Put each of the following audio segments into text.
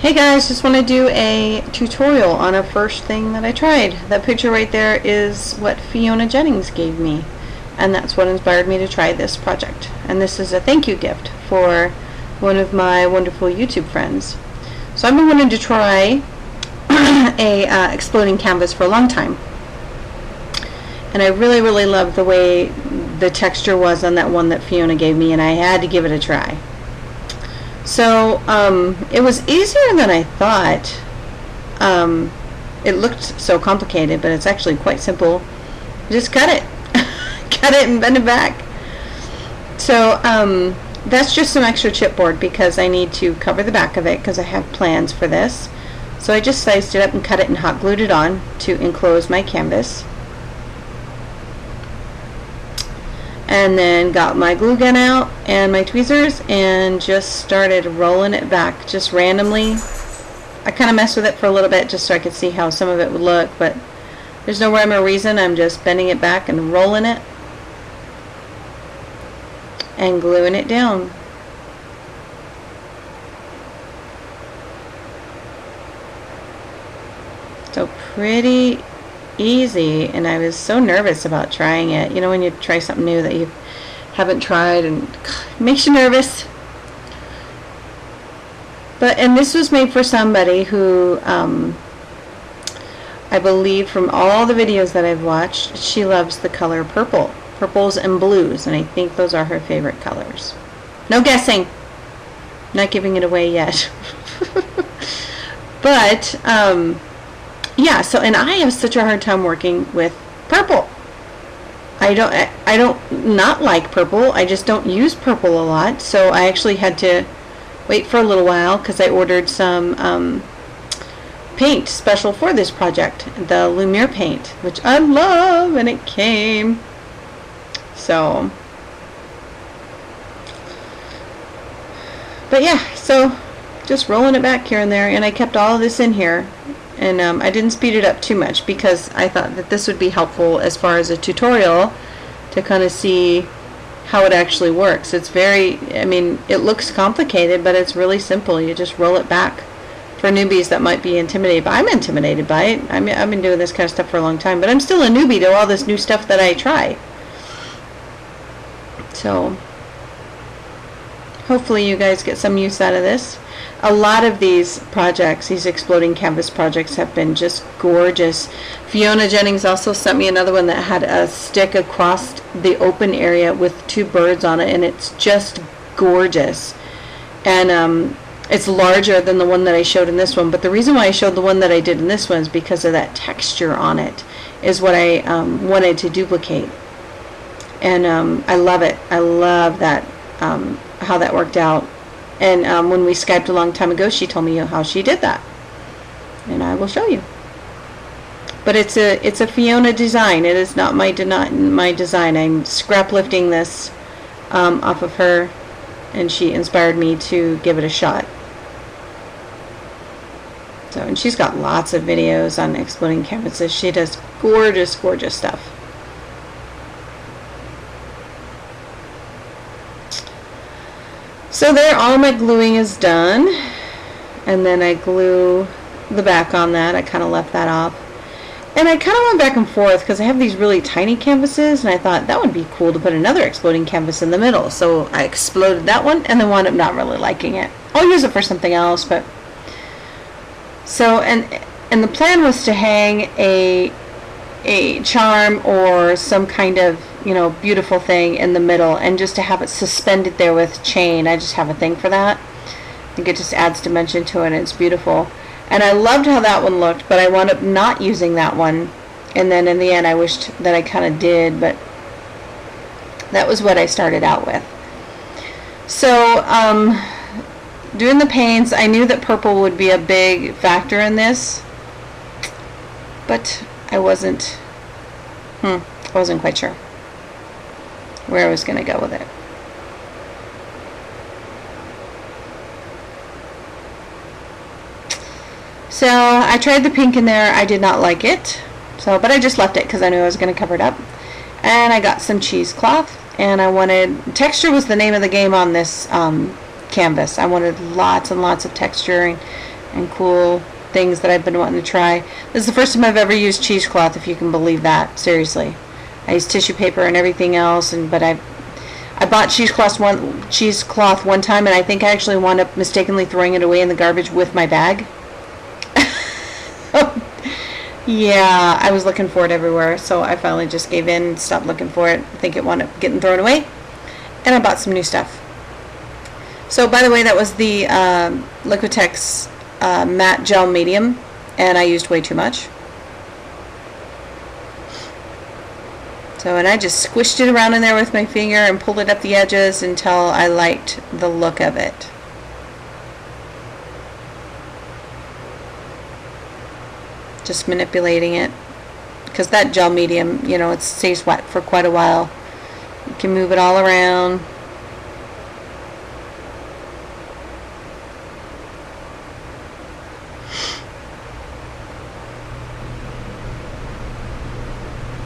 Hey guys, just want to do a tutorial on a first thing that I tried. That picture right there is what Fiona Jennings gave me, and that's what inspired me to try this project. And this is a thank you gift for one of my wonderful YouTube friends. So I've been wanting to try a exploding canvas for a long time, and I really loved the way the texture was on that one that Fiona gave me, and I had to give it a try. So it was easier than I thought. It looked so complicated, but it's actually quite simple. Just cut it. Cut it and bend it back. So that's just some extra chipboard because I need to cover the back of it because I have plans for this. So I just sliced it up and cut it and hot glued it on to enclose my canvas. And then got my glue gun out and my tweezers and just started rolling it back just randomly. I kind of messed with it for a little bit just so I could see how some of it would look, but there's no rhyme or reason. I'm just bending it back and rolling it and gluing it down. So pretty easy, and I was so nervous about trying it. You know, when you try something new that you haven't tried and it makes you nervous. And this was made for somebody who I believe from all the videos that I've watched, she loves the color purple. Purples and blues, and I think those are her favorite colors. No guessing. Not giving it away yet. But yeah, so, and I have such a hard time working with purple. I don't not like purple. I just don't use purple a lot. So I actually had to wait for a little while because I ordered some paint special for this project, the Lumiere paint, which I love, and it came. So, but yeah, so just rolling it back here and there, and I kept all of this in here. And I didn't speed it up too much because I thought that this would be helpful as far as a tutorial to kind of see how it actually works. It's very, I mean, it looks complicated, but it's really simple. You just roll it back. For newbies that might be intimidated, but I'm intimidated by it. I mean, I've been doing this kind of stuff for a long time, but I'm still a newbie to all this new stuff that I try. So hopefully you guys get some use out of this. A lot of these projects, these exploding canvas projects, have been just gorgeous. Fiona Jennings also sent me another one that had a stick across the open area with two birds on it, and it's just gorgeous. And it's larger than the one that I showed in this one, but the reason why I showed the one that I did in this one is because of that texture on it is what I wanted to duplicate. And I love it. I love that, how that worked out. And when we Skyped a long time ago, she told me how she did that, and I will show you. But it's a Fiona design. It is not my design. I'm scrap lifting this off of her, and she inspired me to give it a shot. So, and she's got lots of videos on exploding canvases. She does gorgeous stuff. So there, all my gluing is done, and then I glue the back on that. I kind of left that off, and I kind of went back and forth because I have these really tiny canvases, and I thought that would be cool to put another exploding canvas in the middle. So I exploded that one, and then wound up not really liking it. I'll use it for something else, but so and the plan was to hang a charm or some kind of, you know, beautiful thing in the middle, and just to have it suspended there with chain. I just have a thing for that. I think it just adds dimension to it, and it's beautiful. And I loved how that one looked, but I wound up not using that one. And then in the end, I wished that I kind of did, but that was what I started out with. So, doing the paints, I knew that purple would be a big factor in this, but I wasn't quite sure where I was going to go with it. So I tried the pink in there. I did not like it, but I just left it because I knew I was going to cover it up. And I got some cheesecloth, and I wanted, texture was the name of the game on this canvas. I wanted lots and lots of texture, and cool things that I've been wanting to try. This is the first time I've ever used cheesecloth, if you can believe that. Seriously. I used tissue paper and everything else, but I bought cheesecloth one time, and I think I actually wound up mistakenly throwing it away in the garbage with my bag. Yeah, I was looking for it everywhere, so I finally just gave in and stopped looking for it. I think it wound up getting thrown away, and I bought some new stuff. So, by the way, that was the Liquitex matte gel medium, and I used way too much. So, and I just squished it around in there with my finger and pulled it up the edges until I liked the look of it. Just manipulating it, because that gel medium, you know, it stays wet for quite a while. You can move it all around.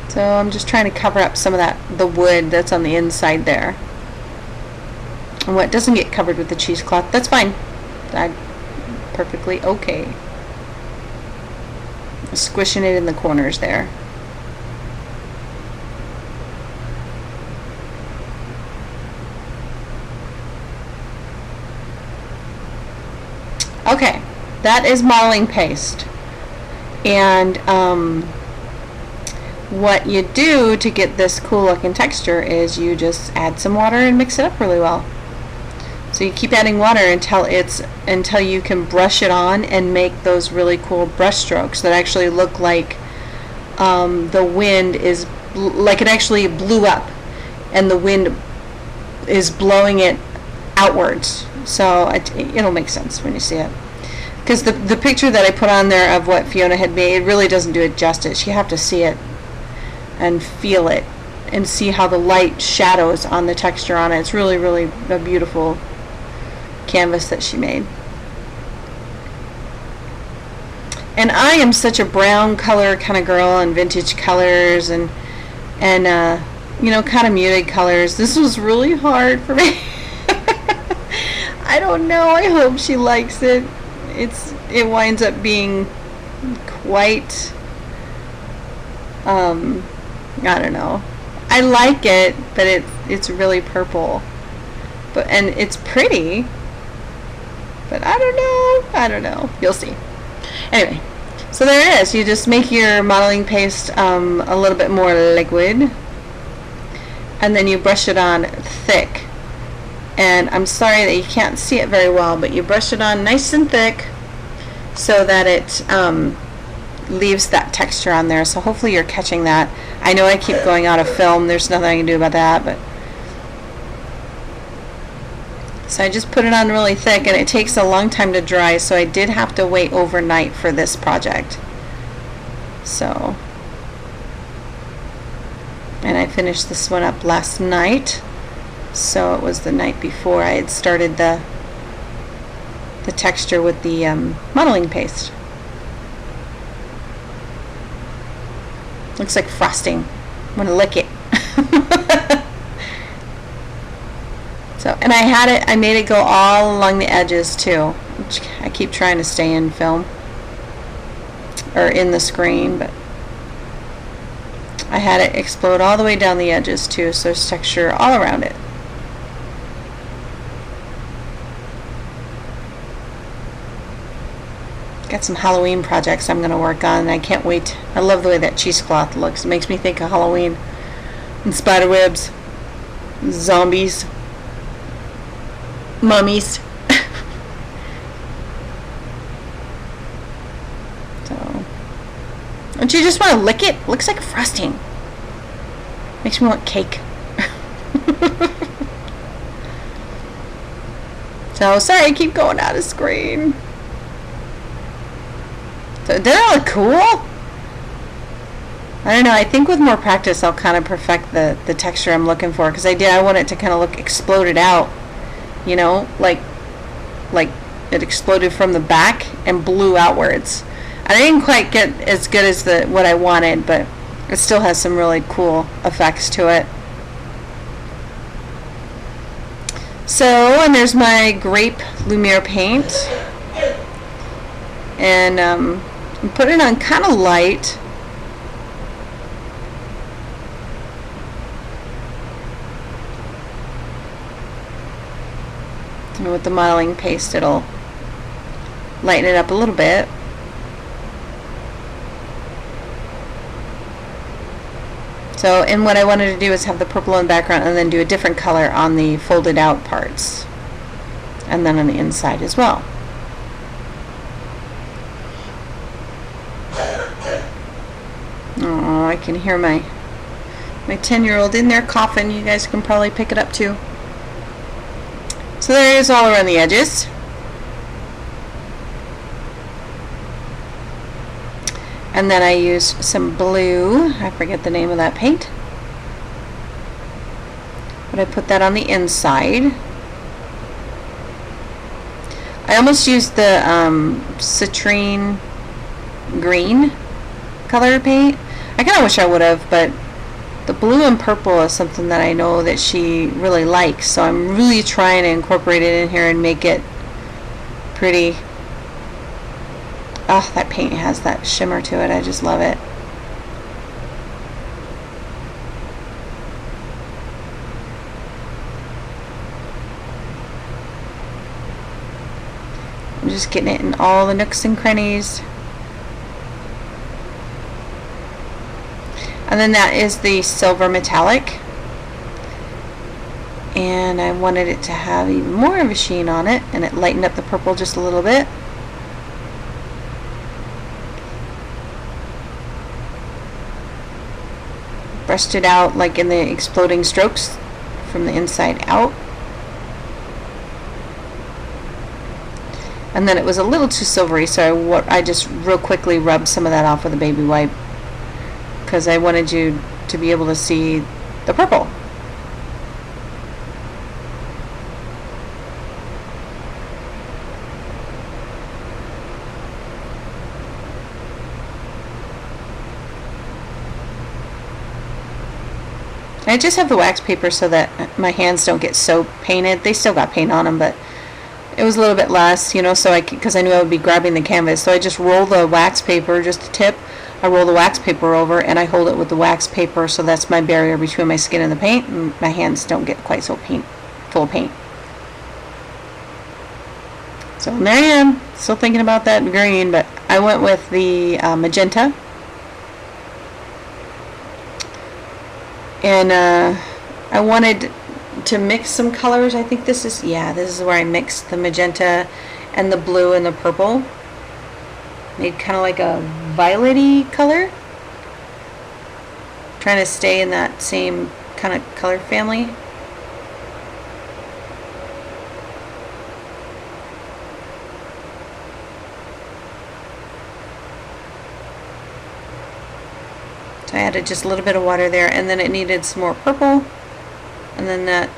So I'm just trying to cover up some of the wood that's on the inside there. And what doesn't get covered with the cheesecloth, that's fine. That's perfectly okay. Squishing it in the corners there. Okay, that is modeling paste. And what you do to get this cool looking texture is you just add some water and mix it up really well. So you keep adding water until you can brush it on and make those really cool brush strokes that actually look like the wind is like it actually blew up and the wind is blowing it outwards. So it'll make sense when you see it. Because the picture that I put on there of what Fiona had made, it really doesn't do it justice. You have to see it and feel it and see how the light shadows on the texture on it. It's really, really a beautiful canvas that she made. And I am such a brown color kind of girl, and vintage colors and you know, kind of muted colors. This was really hard for me. I don't know. I hope she likes it. It winds up being quite I don't know. I like it, but it's really purple. And it's pretty. But I don't know. You'll see. Anyway, so there it is. You just make your modeling paste a little bit more liquid, and then you brush it on thick. And I'm sorry that you can't see it very well, but you brush it on nice and thick so that it leaves that texture on there. So hopefully you're catching that. I know I keep going out of film. There's nothing I can do about that, but so I just put it on really thick, and it takes a long time to dry, so I did have to wait overnight for this project. So, and I finished this one up last night, so it was the night before I had started the texture with the modeling paste. Looks like frosting. I'm gonna lick it. So, and I made it go all along the edges too, which I keep trying to stay in film or in the screen, but I had it explode all the way down the edges too, so there's texture all around it. Got some Halloween projects I'm going to work on, and I can't wait. I love the way that cheesecloth looks. It makes me think of Halloween and spiderwebs, zombies, mummies. So, don't you just want to lick it? Looks like frosting. Makes me want cake. So, sorry, I keep going out of screen. So, did that look cool? I don't know. I think with more practice, I'll kind of perfect the texture I'm looking for. Because I want it to kind of look exploded out. You know, like it exploded from the back and blew outwards. I didn't quite get as good as what I wanted, but it still has some really cool effects to it. So, and there's my grape Lumiere paint. And put it on kind of light. And with the modeling paste, it'll lighten it up a little bit. So, and what I wanted to do is have the purple in the background and then do a different color on the folded out parts. And then on the inside as well. Oh, I can hear my 10-year-old in there coughing. You guys can probably pick it up too. So there it is all around the edges. And then I use some blue. I forget the name of that paint. But I put that on the inside. I almost used the citrine green color paint. I kind of wish I would have, but the blue and purple is something that I know that she really likes. So I'm really trying to incorporate it in here and make it pretty. Oh, that paint has that shimmer to it. I just love it. I'm just getting it in all the nooks and crannies. And then that is the silver metallic. And I wanted it to have even more of a sheen on it, and it lightened up the purple just a little bit. Brushed it out like in the exploding strokes from the inside out. And then it was a little too silvery, so I just real quickly rubbed some of that off with a baby wipe because I wanted you to be able to see the purple. I just have the wax paper so that my hands don't get so painted. They still got paint on them, but it was a little bit less, you know, so because I knew I would be grabbing the canvas. So I just roll the wax paper, just a tip. I roll the wax paper over and I hold it with the wax paper, so that's my barrier between my skin and the paint, and my hands don't get quite so full of paint. So there I am, still thinking about that green, but I went with the magenta. And I wanted to mix some colors. I think this is where I mixed the magenta and the blue and the purple. Made kind of like a violet-y color. Trying to stay in that same kind of color family. So I added just a little bit of water there, and then it needed some more purple, and then that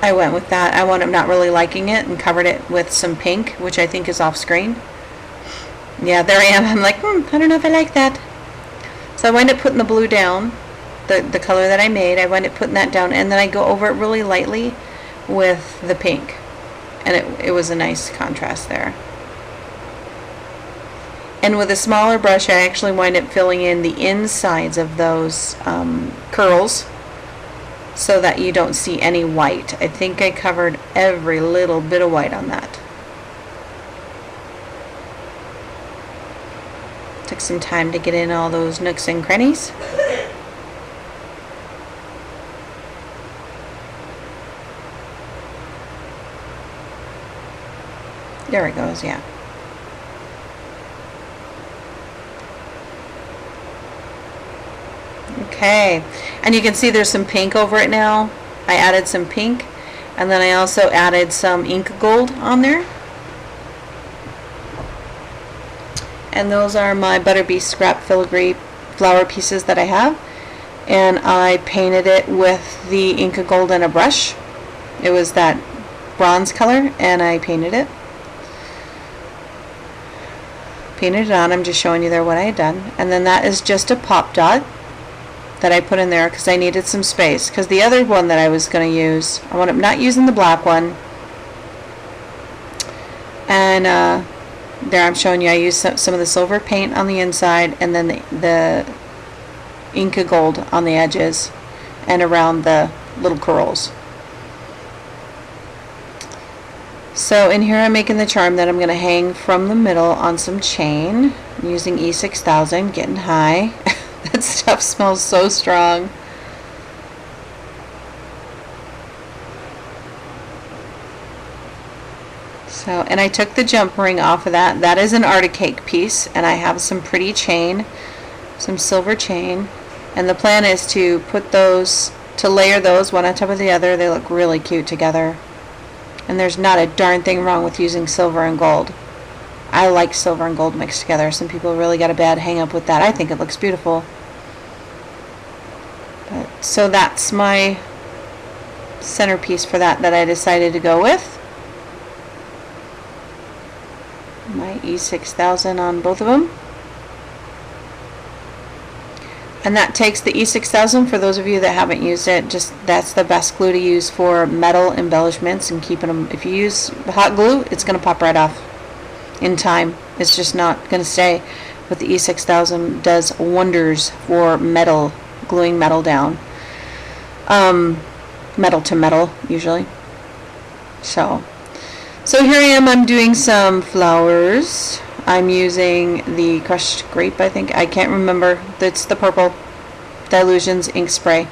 I went with that. I wound up not really liking it and covered it with some pink, which I think is off screen. Yeah, there I am. I'm like, I don't know if I like that. So I wind up putting the blue down, the color that I made. I wind up putting that down, and then I go over it really lightly with the pink, and it was a nice contrast there. And with a smaller brush, I actually wind up filling in the insides of those curls so that you don't see any white. I think I covered every little bit of white on that. Took some time to get in all those nooks and crannies. There it goes, yeah. Okay, and you can see there's some pink over it now. I added some pink, and then I also added some ink gold on there. And those are my Butter Beast scrap filigree flower pieces that I have. And I painted it with the ink gold and a brush. It was that bronze color, and I painted it. Painted it on. I'm just showing you there what I had done. And then that is just a pop dot that I put in there because I needed some space, because the other one that I was going to use, I wound up not using the black one, then there I'm showing you I used some of the silver paint on the inside, and then the Inca Gold on the edges and around the little curls. So in here I'm making the charm that I'm going to hang from the middle on some chain. I'm using E6000, getting high. That stuff smells so strong. So, and I took the jump ring off of that. That is an Arctic cake piece, and I have some pretty chain, some silver chain. And the plan is to put those, to layer those one on top of the other. They look really cute together. And there's not a darn thing wrong with using silver and gold. I like silver and gold mixed together. Some people really got a bad hang up with that. I think it looks beautiful. But, so that's my centerpiece for that I decided to go with. My E6000 on both of them. And that takes the E6000, for those of you that haven't used it, just that's the best glue to use for metal embellishments and keeping them. If you use hot glue, it's going to pop right off in time. It's just not going to stay. But the E6000 does wonders for metal, gluing metal down. Metal to metal, usually. So here I am. I'm doing some flowers. I'm using the crushed grape, I think. I can't remember. It's the purple Dilutions ink spray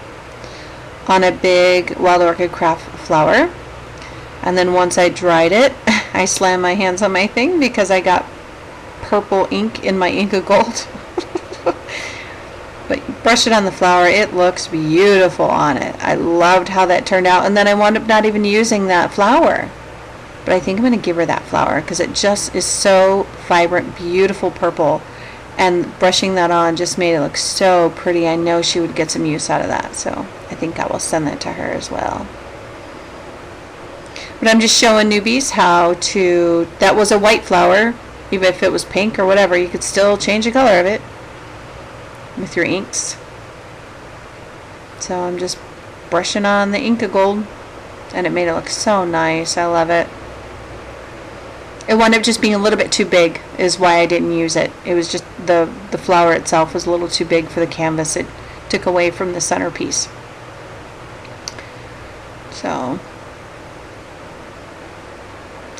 on a big Wild Orchid Craft flower. And then once I dried it, I slammed my hands on my thing because I got purple ink in my Inca Gold. But brush it on the flower. It looks beautiful on it. I loved how that turned out. And then I wound up not even using that flower. But I think I'm going to give her that flower because it just is so vibrant, beautiful purple. And brushing that on just made it look so pretty. I know she would get some use out of that. So I think I will send that to her as well. But I'm just showing newbies how to, that was a white flower. Even if it was pink or whatever, you could still change the color of it with your inks. So I'm just brushing on the Inca Gold. And it made it look so nice. I love it. It wound up just being a little bit too big is why I didn't use it. It was just the flower itself was a little too big for the canvas. It took away from the centerpiece. So,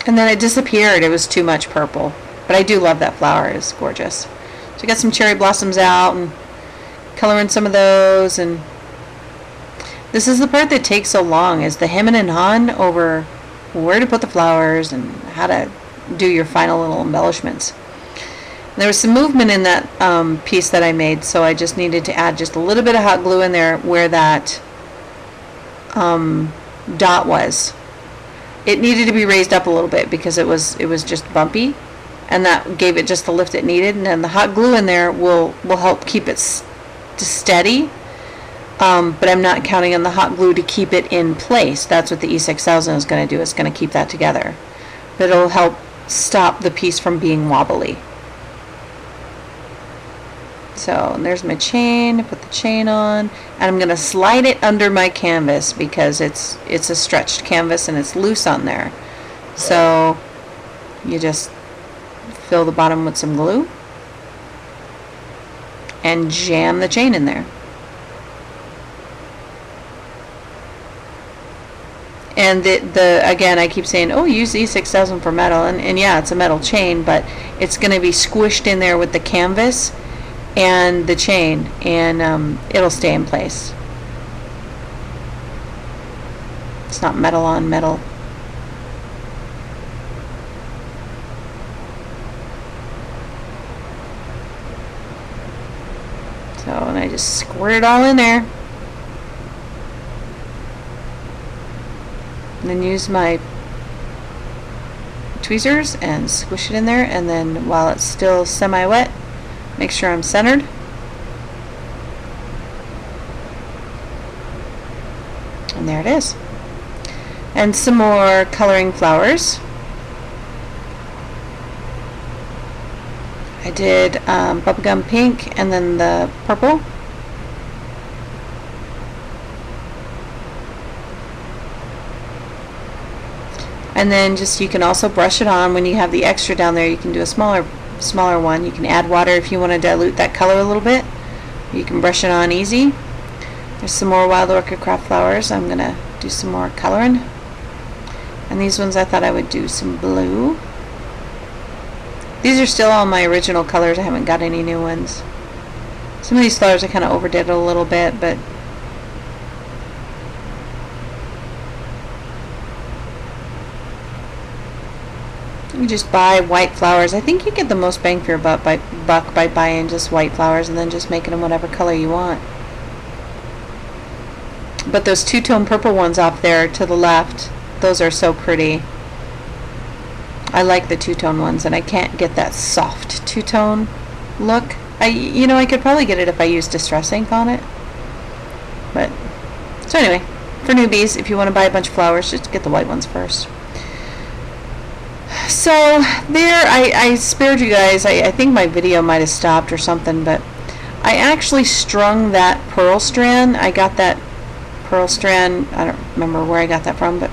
and then it disappeared. It was too much purple. But I do love that flower. It's gorgeous. So I got some cherry blossoms out and coloring some of those. And this is the part that takes so long, is the hemming and hawing over where to put the flowers and how to do your final little embellishments. There was some movement in that piece that I made, so I just needed to add just a little bit of hot glue in there where that dot was. It needed to be raised up a little bit because it was just bumpy, and that gave it just the lift it needed. And then the hot glue in there will help keep it steady. But I'm not counting on the hot glue to keep it in place. That's what the E6000 is going to do. It's going to keep that together. But it'll help stop the piece from being wobbly. So there's my chain. Put the chain on. And I'm going to slide it under my canvas because it's a stretched canvas and it's loose on there. So you just fill the bottom with some glue and jam the chain in there. And again, I keep saying, oh, use E6000 for metal. And yeah, it's a metal chain, but it's going to be squished in there with the canvas and the chain, and it'll stay in place. It's not metal on metal. So, and I just squirt it all in there. And then use my tweezers and squish it in there, and then while it's still semi-wet, make sure I'm centered. And there it is. And some more coloring flowers. I did bubblegum pink and then the purple. And then just, you can also brush it on when you have the extra down there. You can do a smaller one. You can add water if you want to dilute that color a little bit. You can brush it on easy. There's some more Wild Orchid Craft flowers. I'm gonna do some more coloring. And these ones I thought I would do some blue. These are still all my original colors. I haven't got any new ones. Some of these flowers I kind of overdid it a little bit, but you just buy white flowers. I think you get the most bang for your buck by buying just white flowers and then just making them whatever color you want. But those two-tone purple ones off there to the left, those are so pretty. I like the two-tone ones, and I can't get that soft two-tone look. I could probably get it if I used Distress ink on it. But, so anyway, for newbies, if you want to buy a bunch of flowers, just get the white ones first. So, there, I spared you guys. I think my video might have stopped or something, but I actually strung that pearl strand. I got that pearl strand, I don't remember where I got that from, but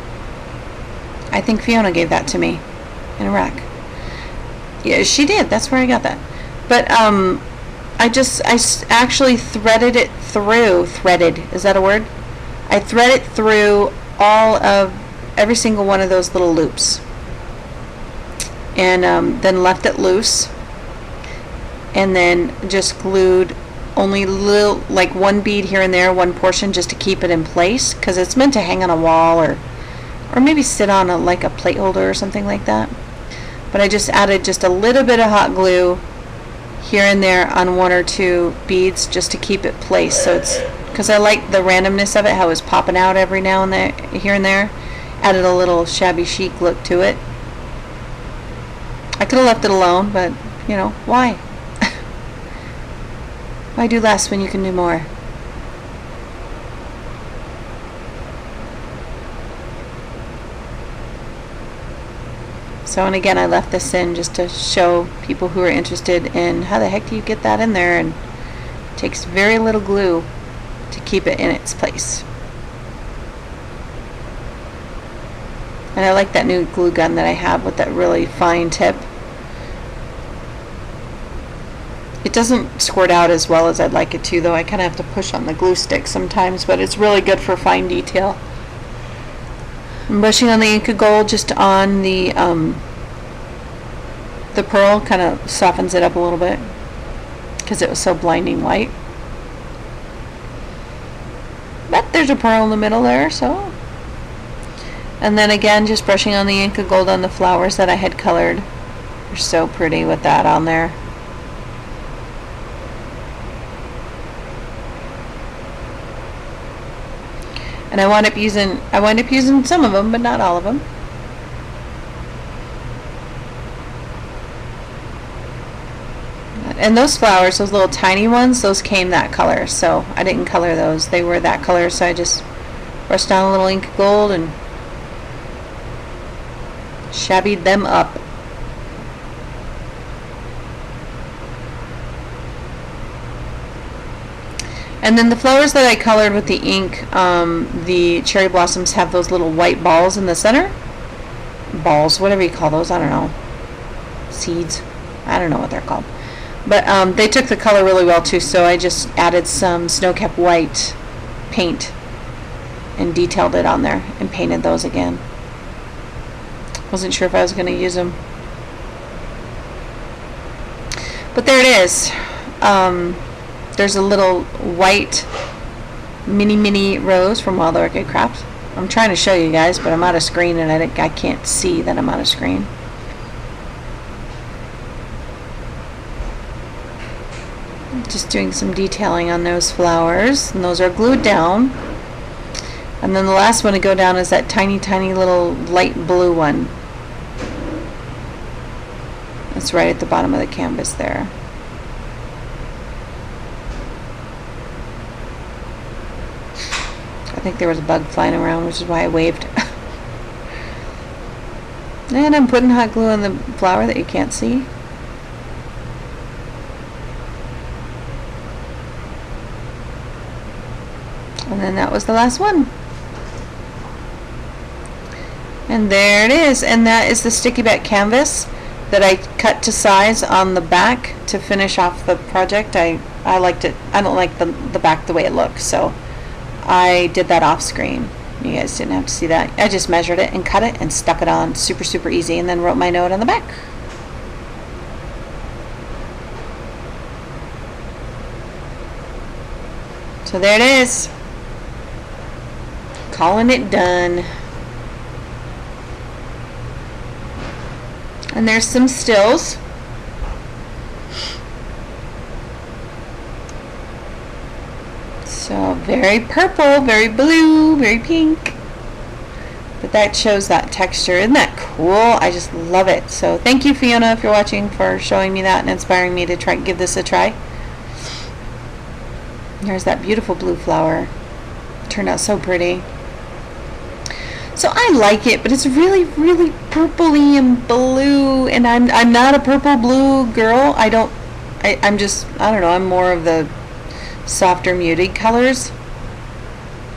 I think Fiona gave that to me in Iraq. Yeah, she did. That's where I got that. But I actually threaded it through. Threaded, is that a word? I thread it through every single one of those little loops, and then left it loose, and then just glued only little, like one bead here and there, one portion, just to keep it in place, because it's meant to hang on a wall or maybe sit on like a plate holder or something like that. But I just added just a little bit of hot glue here and there on one or two beads just to keep it placed. So it's, because I like the randomness of it, how it's popping out every now and then, here and there. Added a little shabby chic look to it. I could have left it alone, but why? Why do less when you can do more? So, and again, I left this in just to show people who are interested in how the heck do you get that in there, and it takes very little glue to keep it in its place. And I like that new glue gun that I have with that really fine tip. It doesn't squirt out as well as I'd like it to, though. I kind of have to push on the glue stick sometimes, but it's really good for fine detail. I'm brushing on the Inca Gold just on the pearl, kind of softens it up a little bit because it was so blinding white. But there's a pearl in the middle there, so. And then again, just brushing on the Inca Gold on the flowers that I had colored. They're so pretty with that on there. And I wind up using some of them, but not all of them. And those flowers, those little tiny ones, those came that color, so I didn't color those. They were that color, so I just brushed down a little Inca Gold and shabbied them up. And then the flowers that I colored with the ink, the cherry blossoms have those little white balls in the center. Balls, whatever you call those, I don't know. Seeds, I don't know what they're called. But they took the color really well too, so I just added some snow-capped white paint and detailed it on there and painted those again. Wasn't sure if I was going to use them. But there it is. There's a little white mini rose from Wild Orchid Craft. I'm trying to show you guys, but I'm out of screen and I can't see that I'm out of screen. Just doing some detailing on those flowers, and those are glued down. And then the last one to go down is that tiny little light blue one. That's right at the bottom of the canvas there. I think there was a bug flying around, which is why I waved. And I'm putting hot glue on the flower that you can't see. And then that was the last one. And there it is. And that is the sticky back canvas that I cut to size on the back to finish off the project. I liked it. I don't like the back the way it looks, so I did that off screen. You guys didn't have to see that. I just measured it and cut it and stuck it on. Super, super easy. And then wrote my note on the back. So there it is. Calling it done. And there's some stills. So very purple, very blue, very pink. But that shows that texture. Isn't that cool? I just love it. So thank you, Fiona, if you're watching, for showing me that and inspiring me to try give this a try. There's that beautiful blue flower. Turned out so pretty. So I like it, but it's really, really purpley and blue, and I'm not a purple blue girl. I'm don't know, I'm more of the softer muted colors.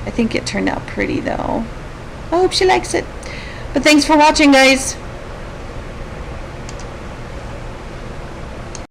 I think it turned out pretty though. I hope she likes it. But thanks for watching, guys.